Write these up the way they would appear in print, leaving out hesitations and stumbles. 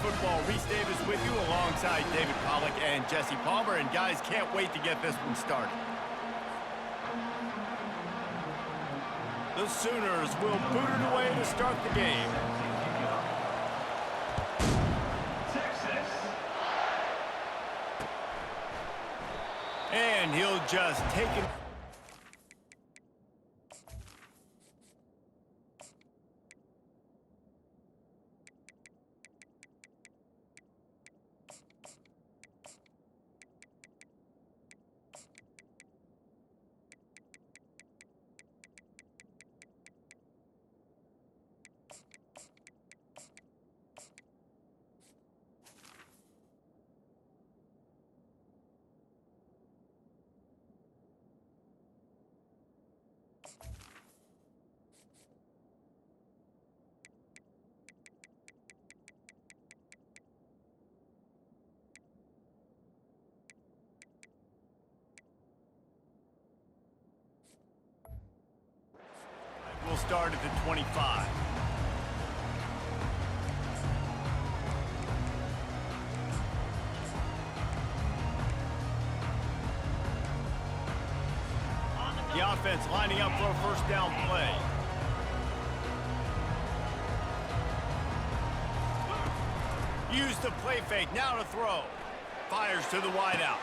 Football. Reese Davis with you alongside David Pollack and Jesse Palmer. And guys, can't wait to get this one started. The Sooners will boot it away to start the game. And he'll just take it. We'll start at the 25. The offense lining up for a first down play. Use the play fake, now to throw. Fires to the wideout.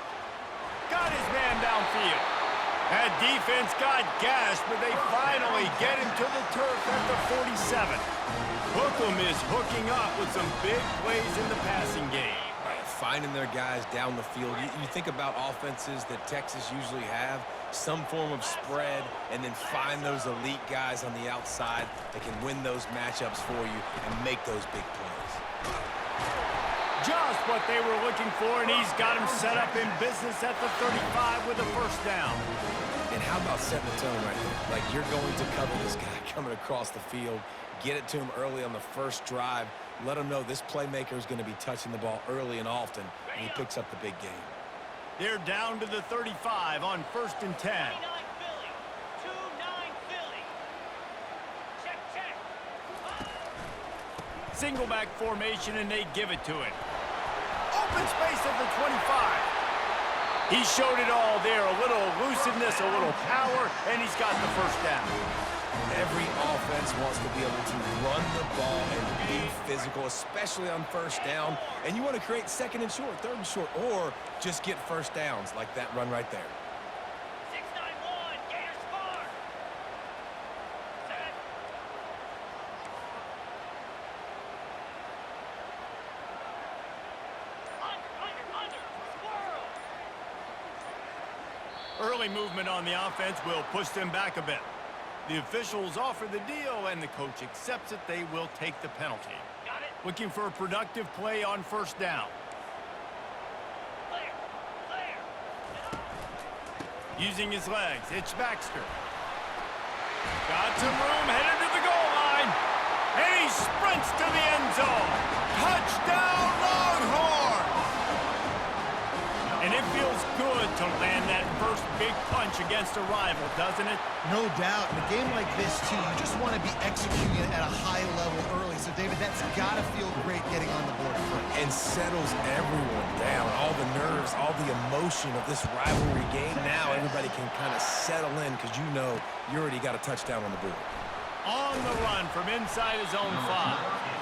Got his man downfield. That defense got gashed, but they finally get him to the turf at the 47. Hookem is hooking up with some big plays in the passing game. Right, finding their guys down the field. You think about offenses that Texas usually have, some form of spread, and then find those elite guys on the outside that can win those matchups for you and make those big plays. Just what they were looking for, and he's got him set up in business at the 35 with a first down. And how about setting the tone right there? Like, you're going to cover this guy coming across the field, get it to him early on the first drive, let him know this playmaker is going to be touching the ball early and often, and he picks up the big game. They're down to the 35 on 1st and 10. 29 Philly. 2-9 Philly. Check, check. Single back formation, and they give it to it. Open space at the 25. He showed it all there. A little elusiveness, a little power, and he's got the first down. Every offense wants to be able to run the ball and be physical, especially on first down. And you want to create 2nd and short, 3rd and short, or just get first downs like that run right there. 6-9-1. Gators far. Set. Under. Squirrel. Early movement on the offense will push them back a bit. The officials offer the deal, and the coach accepts it. They will take the penalty. Got it. Looking for a productive play on first down. Clear. Using his legs, it's Baxter. Got some room, headed to the goal line. And he sprints to the end zone. Touchdown, Longhorns! And it feels good to land that first big punch against a rival, doesn't it? No doubt. In a game like this, too, you just want to be executing it at a high level early. So, David, that's got to feel great getting on the board first. And settles everyone down. All the nerves, all the emotion of this rivalry game. Now everybody can kind of settle in because you know you already got a touchdown on the board. On the run from inside his own 5.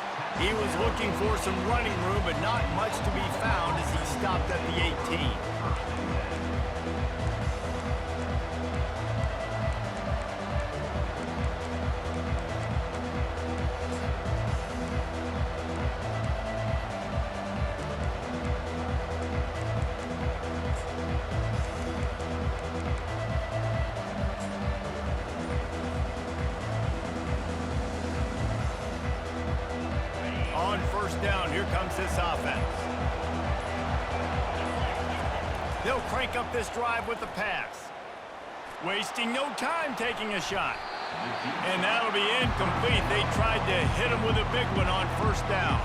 He was looking for some running room, but not much to be found as he stopped at the 18. On first down, here comes this offense. They'll crank up this drive with the pass. Wasting no time taking a shot. And that'll be incomplete. They tried to hit him with a big one on first down.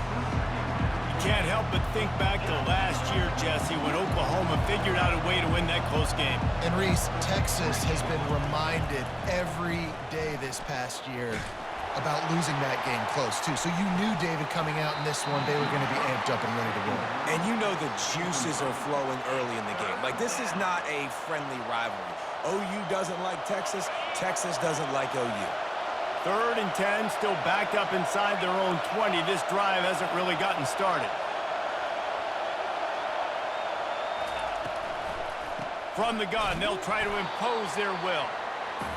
You can't help but think back to last year, Jesse, when Oklahoma figured out a way to win that close game. And Reese, Texas has been reminded every day this past year about losing that game close, too. So you knew, David, coming out in this one, they were going to be amped up and ready to win. And you know the juices are flowing early in the game. Like, this is not a friendly rivalry. OU doesn't like Texas. Texas doesn't like OU. 3rd and 10, still backed up inside their own 20. This drive hasn't really gotten started. From the gun, they'll try to impose their will.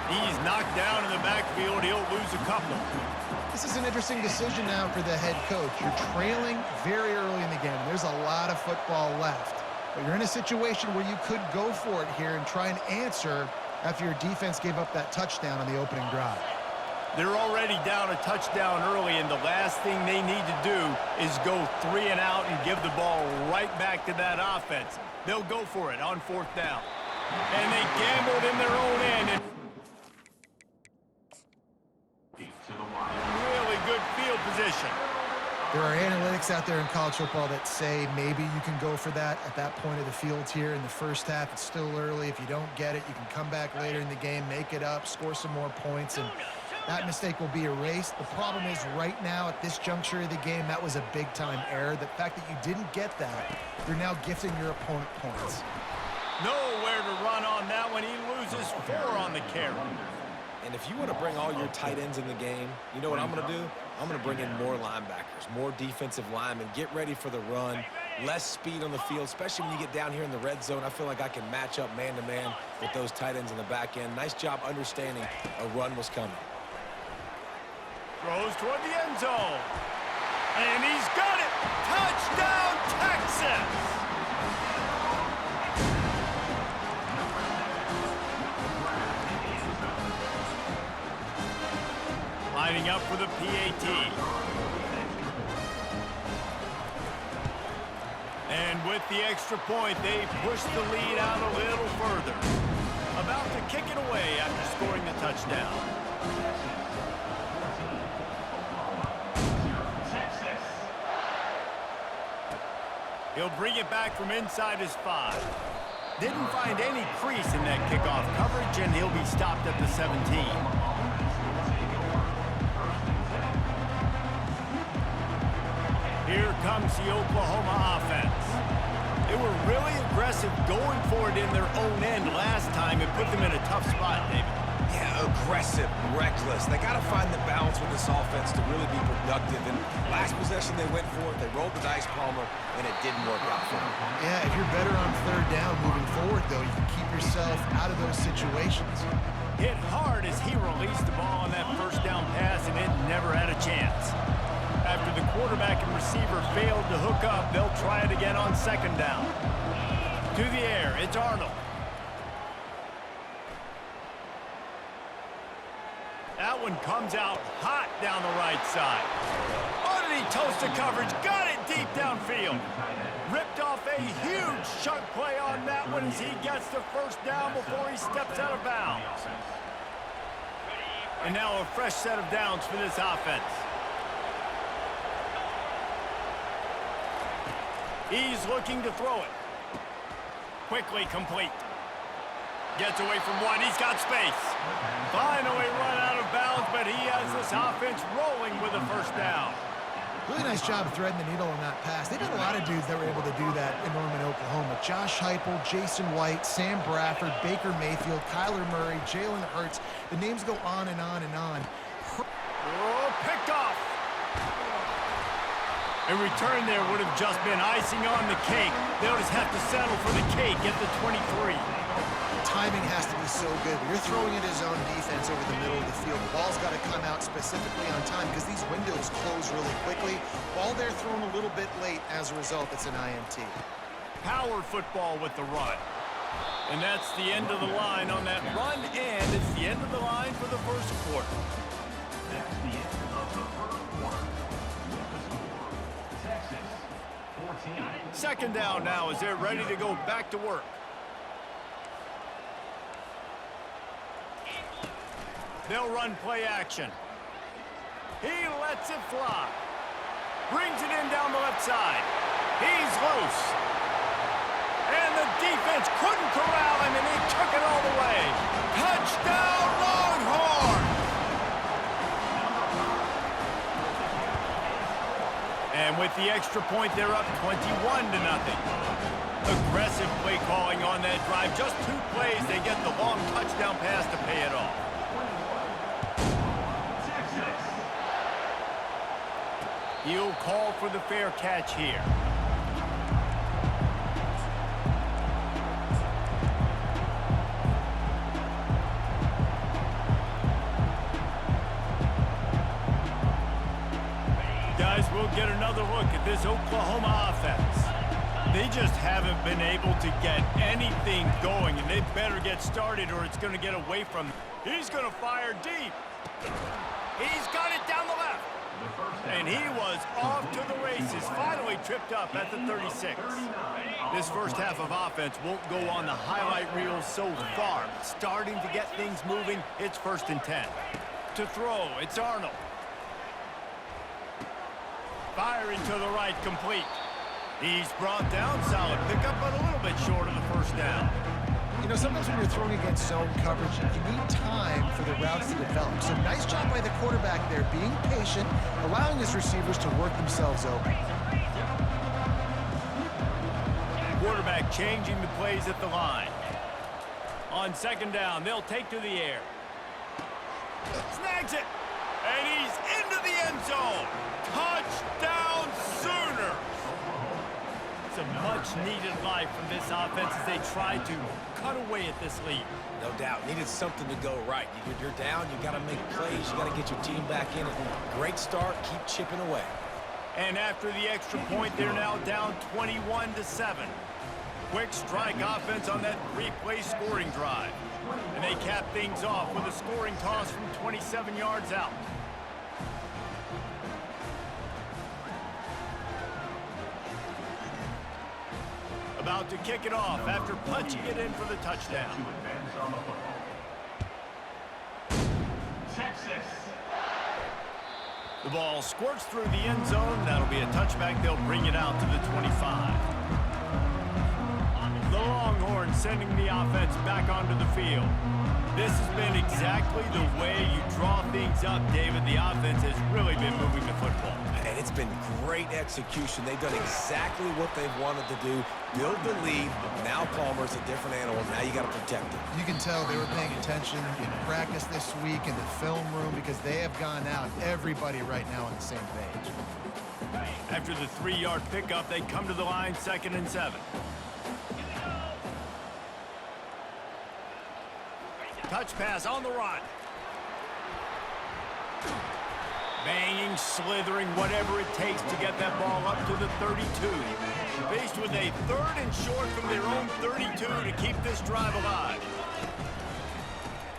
He's knocked down in the backfield. He'll lose a couple. This is an interesting decision now for the head coach. You're trailing very early in the game. There's a lot of football left. But you're in a situation where you could go for it here and try and answer after your defense gave up that touchdown on the opening drive. They're already down a touchdown early, and the last thing they need to do is go 3 and out and give the ball right back to that offense. They'll go for it on 4th down. And they gambled in their own end. And really good field position. There are analytics out there in college football that say maybe you can go for that at that point of the field here in the first half. It's still early. If you don't get it, you can come back later in the game, make it up, score some more points, and that mistake will be erased. The problem is right now at this juncture of the game, that was a big-time error. The fact that you didn't get that, you're now gifting your opponent points. Nowhere to run on that one. He loses 4 on the carry. And if you want to bring all your tight ends in the game, you know what I'm going to do? I'm going to bring in more linebackers, more defensive linemen, get ready for the run, less speed on the field, especially when you get down here in the red zone. I feel like I can match up man-to-man with those tight ends in the back end. Nice job understanding a run was coming. Throws toward the end zone. And he's got it. Touchdown, Texas! Lining up for the PAT. And with the extra point, they push the lead out a little further. About to kick it away after scoring the touchdown. He'll bring it back from inside his 5. Didn't find any crease in that kickoff coverage, and he'll be stopped at the 17. Here comes the Oklahoma offense. They were really aggressive going for it in their own end last time. It put them in a tough spot, David. Yeah, aggressive, reckless. They got to find the balance with this offense to really be productive. And last possession they went for it. They rolled the dice, Palmer, and it didn't work out for them. Yeah, if you're better on 3rd down moving forward, though, you can keep yourself out of those situations. Hit hard as he released the ball on that 1st down pass, and it never had a chance. After the quarterback and receiver failed to hook up, they'll try it again on 2nd down. To the air, it's Arnold. That one comes out hot down the right side. Underneath toasted coverage, got it deep downfield. Ripped off a huge chunk play on that one as he gets the 1st down before he steps out of bounds. And now a fresh set of downs for this offense. He's looking to throw it. Quickly complete. Gets away from 1. He's got space. Finally run out of bounds, but he has this offense rolling with a 1st down. Really nice job of threading the needle on that pass. They've got a lot of dudes that were able to do that in Norman, Oklahoma. Josh Heupel, Jason White, Sam Bradford, Baker Mayfield, Kyler Murray, Jalen Hurts. The names go on and on and on. Oh, picked off. A return there would have just been icing on the cake. They'll just have to settle for the cake at the 23. Timing has to be so good. You're throwing at his own defense over the middle of the field. The ball's got to come out specifically on time because these windows close really quickly. Ball there thrown a little bit late. As a result, it's an INT. Power football with the run. And that's the end of the line on that run, and it's the end of the line for the 1st quarter. That's the end of the 1st quarter. Texas, 14. 2nd down now as they're ready to go back to work. They'll run play action. He lets it fly. Brings it in down the left side. He's loose. And the defense couldn't corral him, and he took it all the way. Touchdown, Longhorns! And with the extra point, they're up 21-0. Aggressive play calling on that drive. Just 2 plays, they get the long touchdown pass to pay it off. He'll call for the fair catch here. Guys, we'll get another look at this Oklahoma offense. They just haven't been able to get anything going, and they better get started or it's going to get away from them. He's going to fire deep. He's got it down the left. And he was off to the races, finally tripped up at the 36. This first half of offense won't go on the highlight reel so far. Starting to get things moving, it's 1st and 10. To throw, it's Arnold. Firing to the right, complete. He's brought down, solid pickup, but a little bit short of the 1st down. You know, sometimes when you're throwing against zone coverage, you need time for the routes to develop. So nice job by the quarterback there, being patient, allowing his receivers to work themselves open. Quarterback changing the plays at the line. On 2nd down, they'll take to the air. Snags it, and he's into the end zone. Touchdown Sooners! It's a much-needed life from this offense as they try to cut away at this lead. No doubt. Needed something to go right. You're down. You got to make plays. You got to get your team back in. Great start. Keep chipping away. And after the extra point, they're now down 21-7. Quick strike offense on that 3-play scoring drive. And they cap things off with a scoring toss from 27 yards out. About to kick it off after punching it in for the touchdown. Texas. The ball squirts through the end zone. That'll be a touchback. They'll bring it out to the 25. The Longhorns sending the offense back onto the field. This has been exactly the way you draw things up, David. The offense has really been moving the football. And it's been great execution. They've done exactly what they've wanted to do. Build the lead. Now Palmer's a different animal. Now you got to protect him. You can tell they were paying attention in practice this week in the film room because they have gone out, everybody right now on the same page. After the 3-yard pickup, they come to the line, 2nd and 7. Touch pass on the run. Banging, slithering, whatever it takes to get that ball up to the 32. Faced with a 3rd and short from their own 32 to keep this drive alive.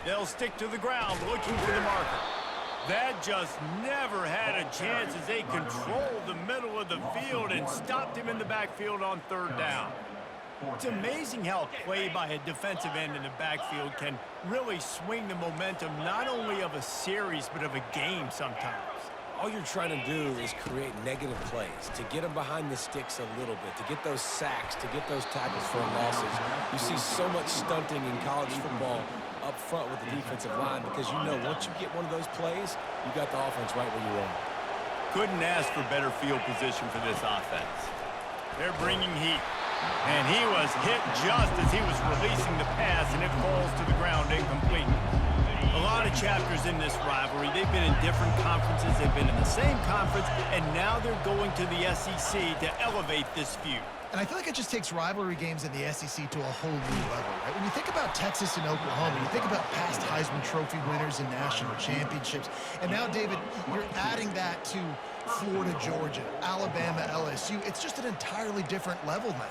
They'll stick to the ground looking for the marker. That just never had a chance as they controlled the middle of the field and stopped him in the backfield on 3rd down. It's amazing how a play by a defensive end in the backfield can really swing the momentum not only of a series but of a game sometimes. All you're trying to do is create negative plays, to get them behind the sticks a little bit, to get those sacks, to get those tackles for losses. You see so much stunting in college football up front with the defensive line because you know once you get one of those plays, you got the offense right where you want. Couldn't ask for better field position for this offense. They're bringing heat. And he was hit just as he was releasing the pass, and it falls to the ground incomplete. A lot of chapters in this rivalry. They've been in different conferences. They've been in the same conference, and now they're going to the SEC to elevate this feud. And I feel like it just takes rivalry games in the SEC to a whole new level, right? When you think about Texas and Oklahoma, you think about past Heisman Trophy winners and national championships. And now, David, you're adding that to Florida, Georgia, Alabama, LSU. It's just an entirely different level now.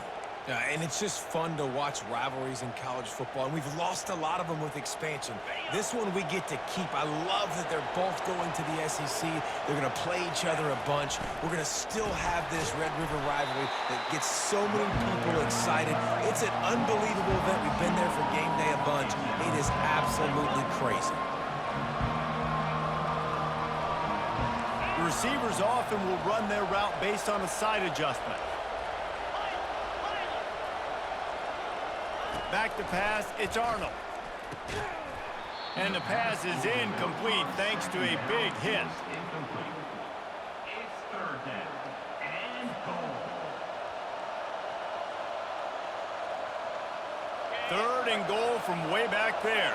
And it's just fun to watch rivalries in college football, and we've lost a lot of them with expansion. This one we get to keep. I love that they're both going to the SEC. They're going to play each other a bunch. We're going to still have this Red River rivalry that gets so many people excited. It's an unbelievable event. We've been there for game day a bunch. It is absolutely crazy. The receivers often will run their route based on a side adjustment. Back to pass, it's Arnold. And the pass is incomplete thanks to a big hit. It's 3rd down and 3rd and goal from way back there.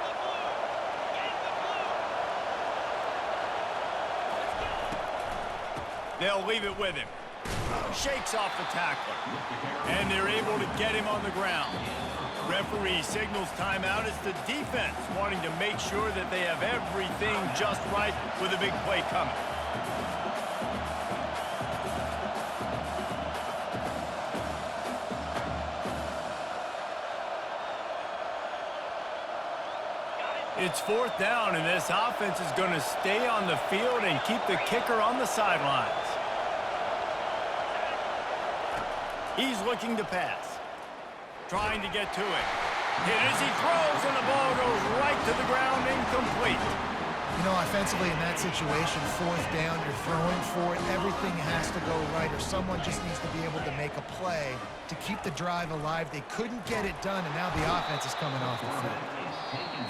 They'll leave it with him. Shakes off the tackler. And they're able to get him on the ground. Referee signals timeout. It's the defense wanting to make sure that they have everything just right with a big play coming. It's 4th down, and this offense is going to stay on the field and keep the kicker on the sidelines. He's looking to pass. Trying to get to it. Hit as he throws, and the ball goes right to the ground, incomplete. You know, offensively in that situation, 4th down, you're throwing for it. Everything has to go right, or someone just needs to be able to make a play to keep the drive alive. They couldn't get it done, and now the offense is coming off the field.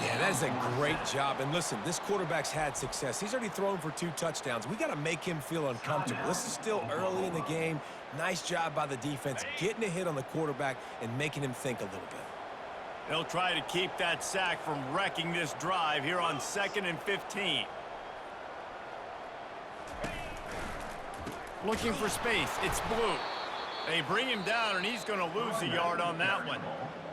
Yeah, that is a great job. And listen, this quarterback's had success. He's already thrown for 2 touchdowns. We got to make him feel uncomfortable. This is still early in the game. Nice job by the defense, getting a hit on the quarterback and making him think a little bit. They'll try to keep that sack from wrecking this drive here on 2nd and 15. Looking for space. It's Blue. They bring him down, and he's going to lose a yard on that one.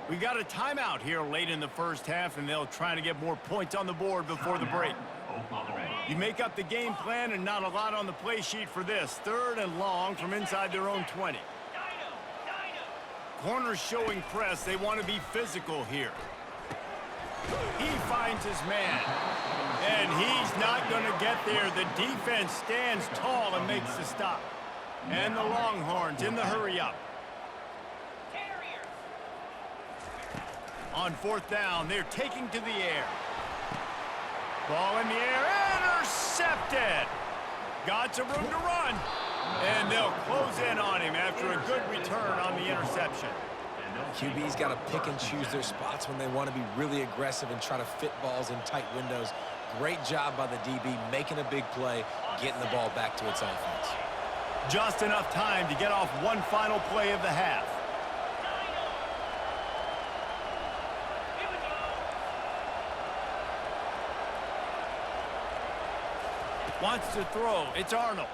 We got a timeout here late in the 1st half, and they'll try to get more points on the board before the break. You make up the game plan, and not a lot on the play sheet for this. 3rd and long from inside their own 20. Corners showing press. They want to be physical here. He finds his man, and he's not going to get there. The defense stands tall and makes the stop. And the Longhorns in the hurry-up. On 4th down, they're taking to the air. Ball in the air, intercepted. Got some room to run. And they'll close in on him after a good return on the interception. QB's got to pick and choose their spots when they want to be really aggressive and try to fit balls in tight windows. Great job by the DB making a big play, getting the ball back to its offense. Just enough time to get off one final play of the half. Wants to throw. It's Arnold.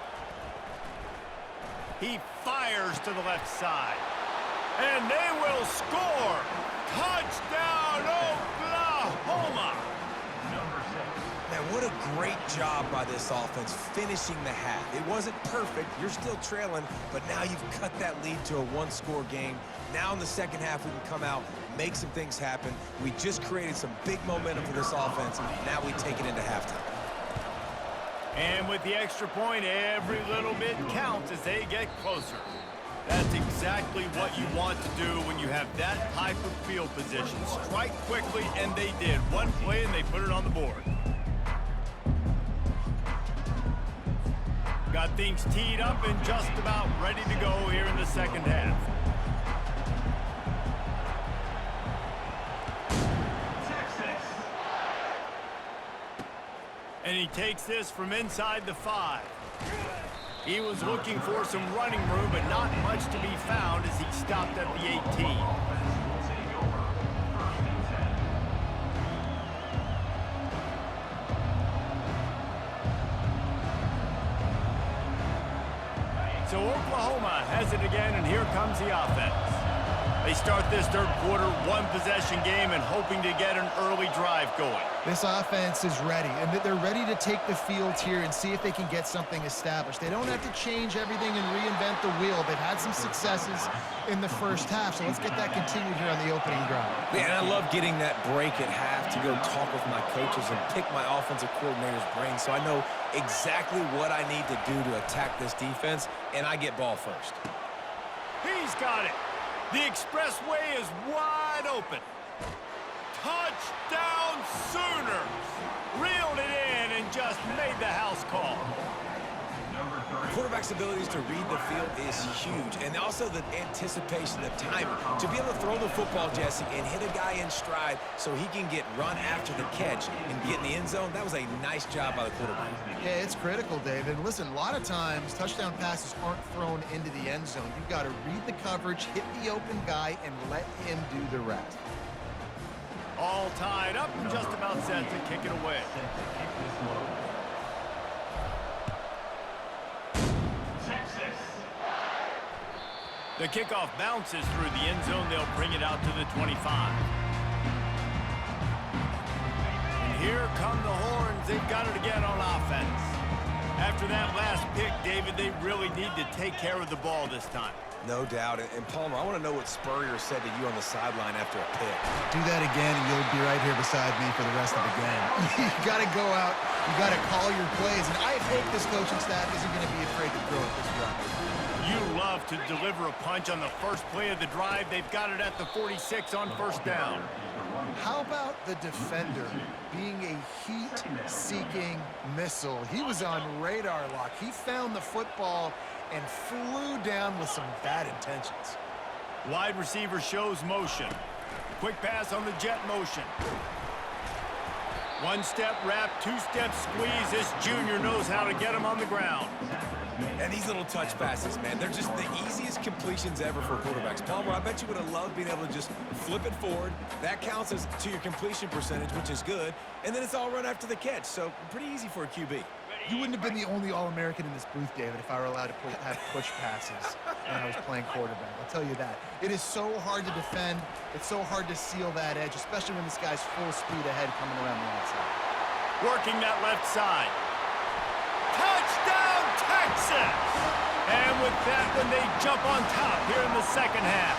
He fires to the left side. And they will score. Touchdown, Oklahoma. Man, what a great job by this offense finishing the half. It wasn't perfect. You're still trailing, but now you've cut that lead to a 1-score game. Now in the 2nd half, we can come out, make some things happen. We just created some big momentum for this offense. Now we take it into halftime. And with the extra point, every little bit counts as they get closer. That's exactly what you want to do when you have that type of field position. Strike quickly, and they did. One play, and they put it on the board. Got things teed up and just about ready to go here in the 2nd half. And he takes this from inside the 5. He was looking for some running room, but not much to be found as he stopped at the 18. So Oklahoma has it again, and here comes the offense. They start this 3rd quarter, 1-possession game, and hoping to get an early drive going. This offense is ready, and they're ready to take the field here and see if they can get something established. They don't have to change everything and reinvent the wheel. They've had some successes in the 1st half, so let's get that continued here on the opening drive. Yeah, and I love getting that break at half to go talk with my coaches and pick my offensive coordinator's brain so I know exactly what I need to do to attack this defense, and I get ball first. He's got it. The expressway is wide open. Touchdown Sooners! Reeled it in and just made the house call. Quarterback's abilities to read the field is huge, and also the anticipation, the timing. To be able to throw the football, Jesse, and hit a guy in stride so he can get run after the catch and get in the end zone, that was a nice job by the quarterback. Yeah, it's critical, David. Listen, a lot of times touchdown passes aren't thrown into the end zone. You've got to read the coverage, hit the open guy, and let him do the rest. All tied up and just about set to kick it away. Set to kick this one. Texas. The kickoff bounces through the end zone. They'll bring it out to the 25. And here come the horns. They've got it again on offense. After that last pick, David, they really need to take care of the ball this time. No doubt. And Palmer, I want to know what Spurrier said to you on the sideline after a pick. Do that again, and you'll be right here beside me for the rest of the game. You got to go out. You got to call your plays. And I hope this coaching staff isn't going to be afraid to throw it this drive. You love to deliver a punch on the first play of the drive. They've got it at the 46 on first down. How about the defender being a heat-seeking missile? He was on radar lock. He found the football and flew down with some bad intentions. Wide receiver shows motion. Quick pass on the jet motion. One-step wrap, two-step squeeze. This junior knows how to get him on the ground. And these little touch passes, man, they're just the easiest completions ever for quarterbacks. Palmer, I bet you would have loved being able to just flip it forward. That counts as to your completion percentage, which is good. And then it's all run after the catch, so pretty easy for a QB. You wouldn't have been the only All-American in this booth, David, if I were allowed to have push passes when I was playing quarterback. I'll tell you that. It is so hard to defend. It's so hard to seal that edge, especially when this guy's full speed ahead coming around the outside. Working that left side. Touchdown, Texas! And with that one, they jump on top here in the second half.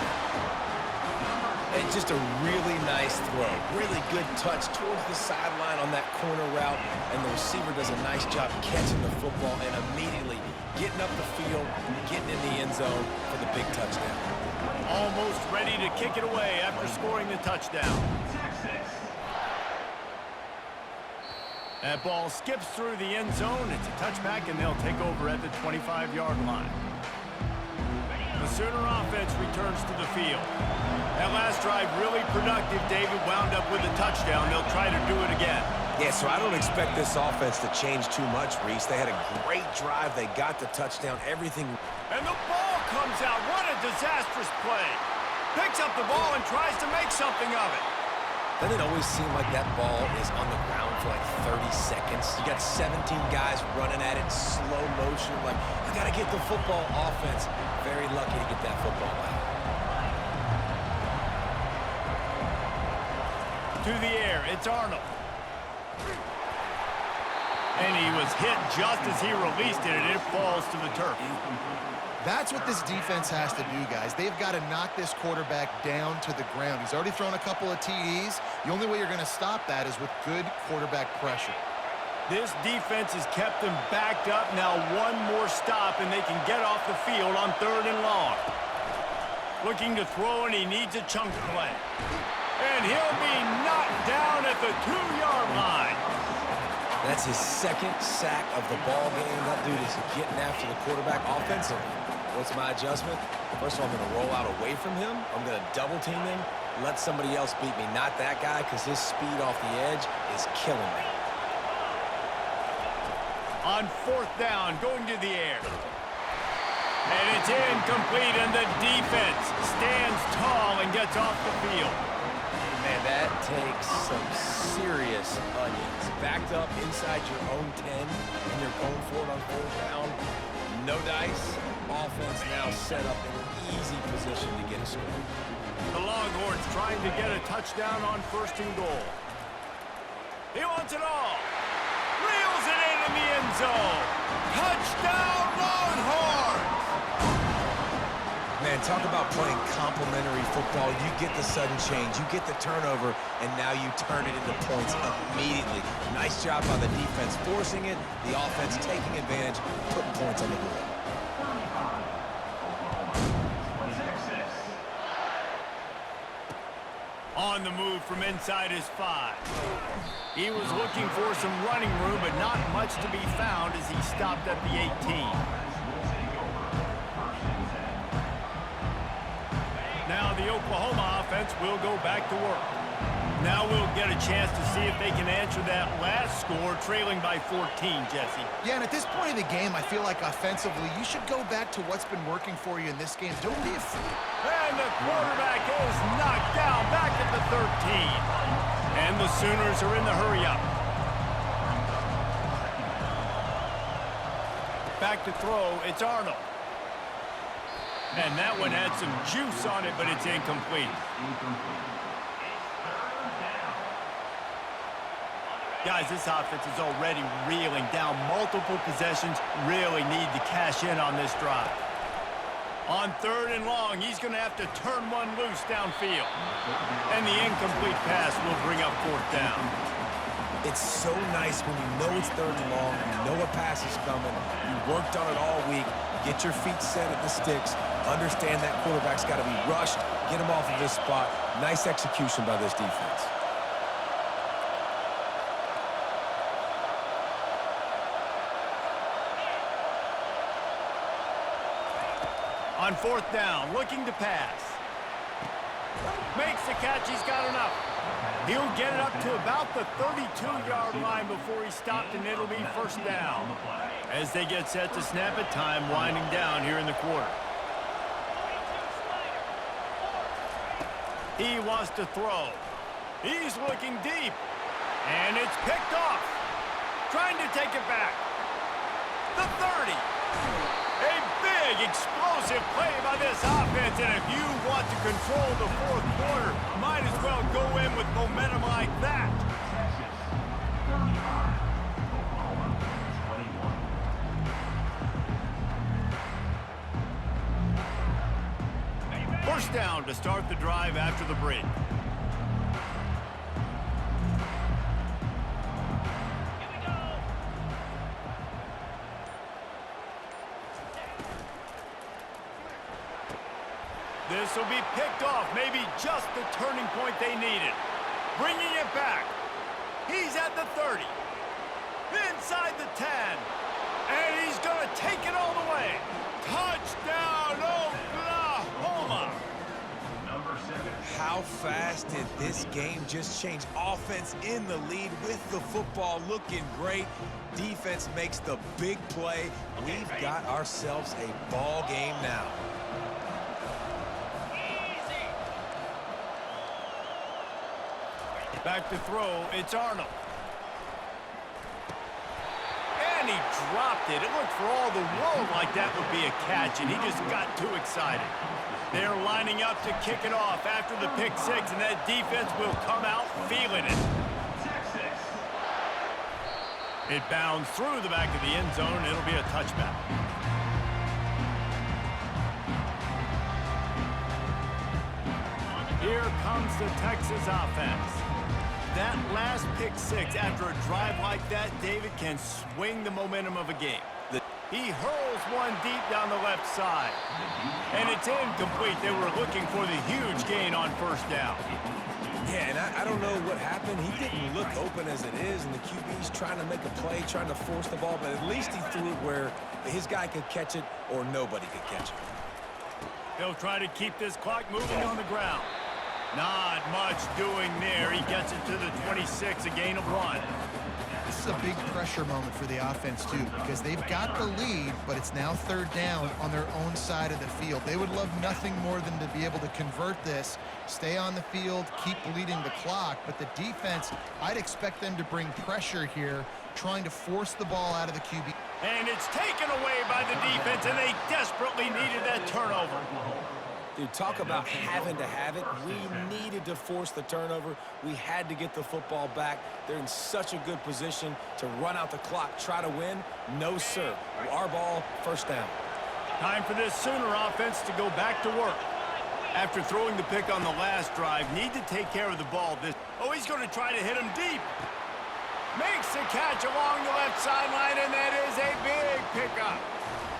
And just a really nice throw. Really good touch towards the sideline on that corner route. And the receiver does a nice job catching the football and immediately getting up the field, getting in the end zone for the big touchdown. Almost ready to kick it away after scoring the touchdown. That ball skips through the end zone. It's a touchback, and they'll take over at the 25-yard line. The Sooner offense returns to the field. That last drive really productive. David wound up with a touchdown. They'll try to do it again. Yeah, so I don't expect this offense to change too much, Reese. They had a great drive. They got the touchdown. Everything. And the ball comes out. What a disastrous play. Picks up the ball and tries to make something of it. Doesn't it always seem like that ball is on the ground for like 30 seconds? You got 17 guys running at it, slow motion. Like, I got to get the football. Offense, very lucky to get that football out. To the air, it's Arnold. And he was hit just as he released it, and it falls to the turf. That's what this defense has to do, guys. They've got to knock this quarterback down to the ground. He's already thrown a couple of TDs. The only way you're going to stop that is with good quarterback pressure. This defense has kept them backed up. Now one more stop, and they can get off the field on 3rd and long. Looking to throw, and he needs a chunk play. And he'll be knocked down at the 2-yard line. That's his second sack of the ball game. That dude is getting after the quarterback offensively. What's my adjustment? First of all, I'm going to roll out away from him. I'm going to double team him, let somebody else beat me. Not that guy, because his speed off the edge is killing me. On 4th down, going to the air. And it's incomplete, and the defense stands tall and gets off the field. Man, that takes some serious onions. Backed up inside your own 10, and you're going for it on 4th down. No dice. Offense now set up in an easy position to get a score. The Longhorns trying to get a touchdown on 1st and goal. He wants it all. Reels it in the end zone. Touchdown, Longhorns! Man, talk about playing complementary football. You get the sudden change, you get the turnover, and now you turn it into points immediately. Nice job by the defense forcing it, the offense taking advantage, putting points on the board. On the move from inside his 5. He was looking for some running room, but not much to be found as he stopped at the 18. Now the Oklahoma offense will go back to work. Now we'll get a chance to see if they can answer that last score, trailing by 14, Jesse. Yeah, and at this point in the game, I feel like offensively, you should go back to what's been working for you in this game. Don't be afraid. And the quarterback is knocked down back at the 13. And the Sooners are in the hurry-up. Back to throw, it's Arnold. And that one had some juice on it, but it's incomplete. Guys, this offense is already reeling down multiple possessions. Really need to cash in on this drive. On 3rd and long, he's going to have to turn one loose downfield. And the incomplete pass will bring up 4th down. It's so nice when you know it's 3rd and long, you know a pass is coming, you worked on it all week, get your feet set at the sticks, understand that quarterback's got to be rushed, get him off of his spot. Nice execution by this defense. On 4th down, looking to pass. Makes the catch, he's got enough. He'll get it up to about the 32-yard line before he's stopped, and it'll be 1st down. As they get set to snap it, time winding down here in the quarter. He wants to throw. He's looking deep. And it's picked off. Trying to take it back. The 30. A big, explosive play by this offense, and if you want to control the 4th quarter, might as well go in with momentum like that. First down to start the drive after the break. This will be picked off, maybe just the turning point they needed. Bringing it back. He's at the 30. Inside the 10. And he's going to take it all the way. Touchdown, Oklahoma! How fast did this game just change? Offense in the lead with the football looking great. Defense makes the big play. We've got ourselves a ball game now. Back to throw, it's Arnold. And he dropped it. It looked for all the world like that would be a catch, and he just got too excited. They're lining up to kick it off after the pick 6, and that defense will come out feeling it. It bounds through the back of the end zone, and it'll be a touchback. Here comes the Texas offense. That last pick 6 after a drive like that, David, can swing the momentum of a game. He hurls one deep down the left side. And it's incomplete. They were looking for the huge gain on 1st down. Yeah, and I don't know what happened. He didn't look open as it is, and the QB's trying to make a play, trying to force the ball, but at least he threw it where his guy could catch it or nobody could catch it. They'll try to keep this clock moving on the ground. Not much doing there. He gets it to the 26, a gain of 1. This is a big pressure moment for the offense, too, because they've got the lead, but it's now 3rd down on their own side of the field. They would love nothing more than to be able to convert this, stay on the field, keep bleeding the clock, but the defense, I'd expect them to bring pressure here, trying to force the ball out of the QB. And it's taken away by the defense, and they desperately needed that turnover. Dude, talk about having to have it. We needed to force the turnover. We had to get the football back. They're in such a good position to run out the clock, try to win. No, sir. Our ball, 1st down. Time for this Sooner offense to go back to work. After throwing the pick on the last drive, need to take care of the ball. He's going to try to hit him deep. Makes the catch along the left sideline, and that is a big pickup.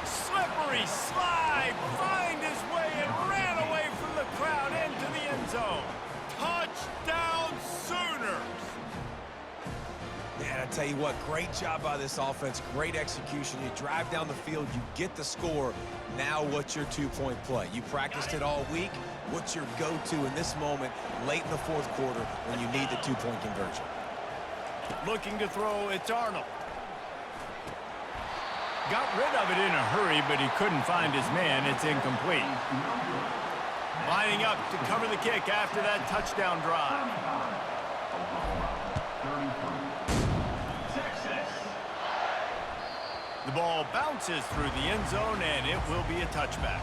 Slippery slide, find his way and ran away from the crowd into the end zone. Touchdown Sooners! Yeah, Tell you what, great job by this offense, great execution. You drive down the field, you get the score. Now what's your two-point play? You practiced it all week. What's your go-to in this moment late in the fourth quarter when you need the two-point conversion? Looking to throw, it's Arnold. Got rid of it in a hurry, but he couldn't find his man. It's incomplete. Lining up to cover the kick after that touchdown drive. The ball bounces through the end zone, and it will be a touchback.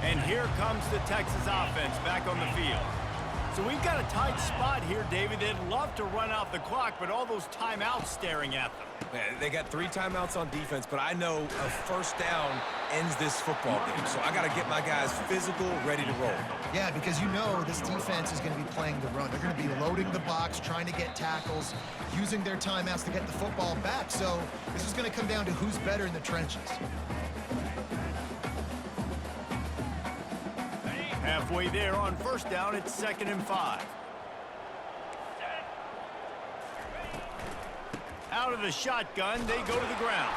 And here comes the Texas offense back on the field. So we've got a tight spot here, David. They'd love to run out the clock, but all those timeouts staring at them. Man, they got 3 timeouts on defense, but I know a first down ends this football game. So I got to get my guys physical, ready to roll. Yeah, because you know this defense is going to be playing the run. They're going to be loading the box, trying to get tackles, using their timeouts to get the football back. So this is going to come down to who's better in the trenches. Halfway there on first down, it's 2nd and 5. Out of the shotgun, they go to the ground.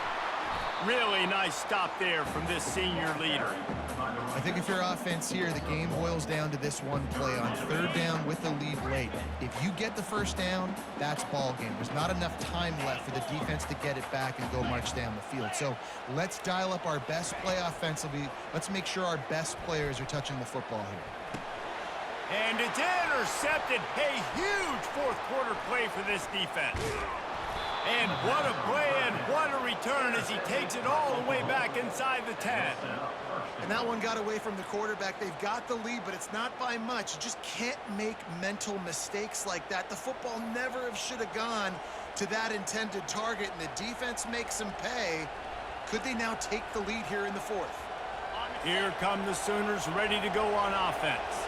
Really nice stop there from this senior leader. I think if you're offense here, the game boils down to this one play on 3rd down with the lead late. If you get the first down, that's ball game. There's not enough time left for the defense to get it back and go march down the field. So let's dial up our best play offensively. Let's make sure our best players are touching the football here. And it's intercepted. A huge fourth quarter play for this defense. And what a play and what a return as he takes it all the way back inside the 10. And that one got away from the quarterback. They've got the lead, but it's not by much. You just can't make mental mistakes like that. The football never should have gone to that intended target, and the defense makes them pay. Could they now take the lead here in the 4th? Here come the Sooners ready to go on offense.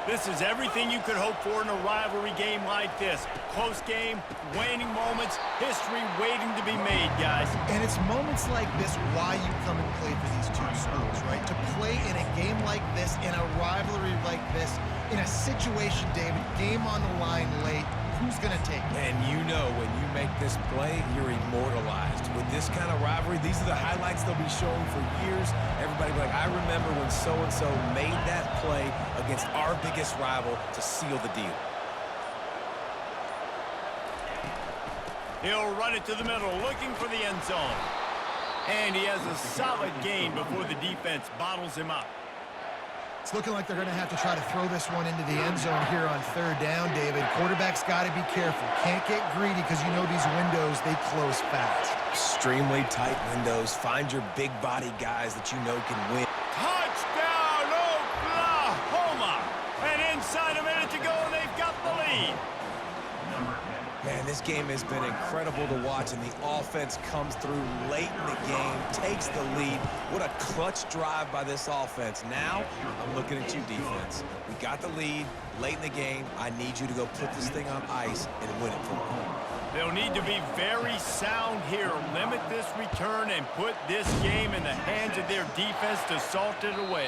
This is everything you could hope for in a rivalry game like this. Close game, waning moments, history waiting to be made, guys. And it's moments like this why you come and play for these two schools, right? To play in a game like this, in a rivalry like this, in a situation, David, game on the line late, who's going to take it? And you know when you make this play, you're immortalized. With this kind of rivalry, these are the highlights they'll be showing for years. Everybody will be like, I remember when so-and-so made that play against our biggest rival to seal the deal. He'll run it to the middle, looking for the end zone. And he has a solid gain before the defense bottles him up. It's looking like they're going to have to try to throw this one into the end zone here on 3rd down, David. Quarterback's got to be careful. Can't get greedy because you know these windows, they close fast. Extremely tight windows. Find your big body guys that you know can win. Touchdown, Oklahoma! And inside a minute to go, they've got the lead. Man, this game has been incredible to watch, and the offense comes through late in the game, takes the lead. What a clutch drive by this offense. Now, I'm looking at you, defense. We got the lead late in the game. I need you to go put this thing on ice and win it for me. They'll need to be very sound here. Limit this return and put this game in the hands of their defense to salt it away.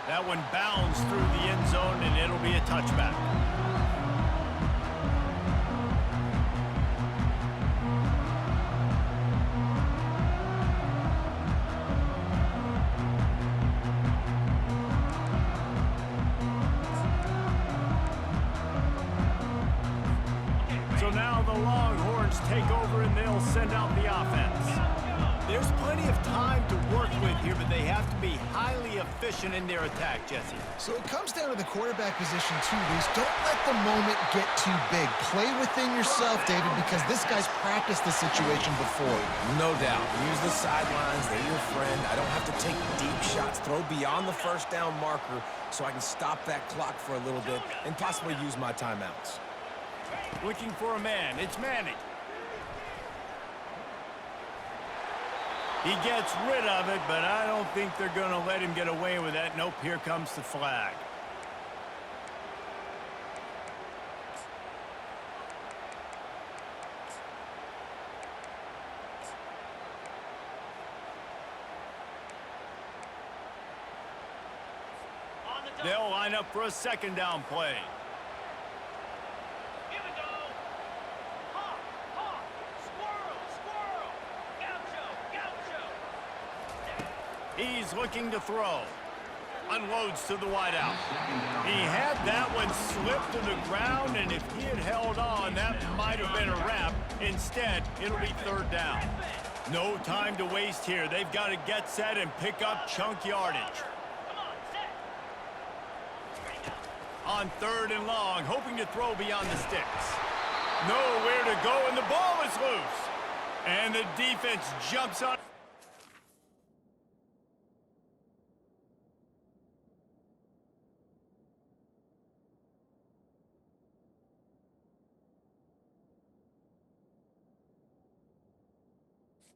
That one bounds through the end zone, and it'll be a touchback. So now the Longhorns take over and they'll send out the offense. There's plenty of time to work with here, but they have to be highly efficient in their attack, Jesse. So it comes down to the quarterback position too, Reese. Don't let the moment get too big. Play within yourself, David, because this guy's practiced this situation before. No doubt. Use the sidelines. They're your friend. I don't have to take deep shots. Throw beyond the first down marker so I can stop that clock for a little bit and possibly use my timeouts. Looking for a man. It's Manning. He gets rid of it, but I don't think they're going to let him get away with that. Nope, here comes the flag. They'll line up for a 2nd down play. Here we go. He's looking to throw. Unloads to the wideout. He had that one slip to the ground, and if he had held on, that might have been a wrap. Instead, it'll be third down. No time to waste here. They've got to get set and pick up chunk yardage. Come on, set. Ready, go. On third and long, hoping to throw beyond the sticks. Nowhere to go, and the ball is loose. And the defense jumps on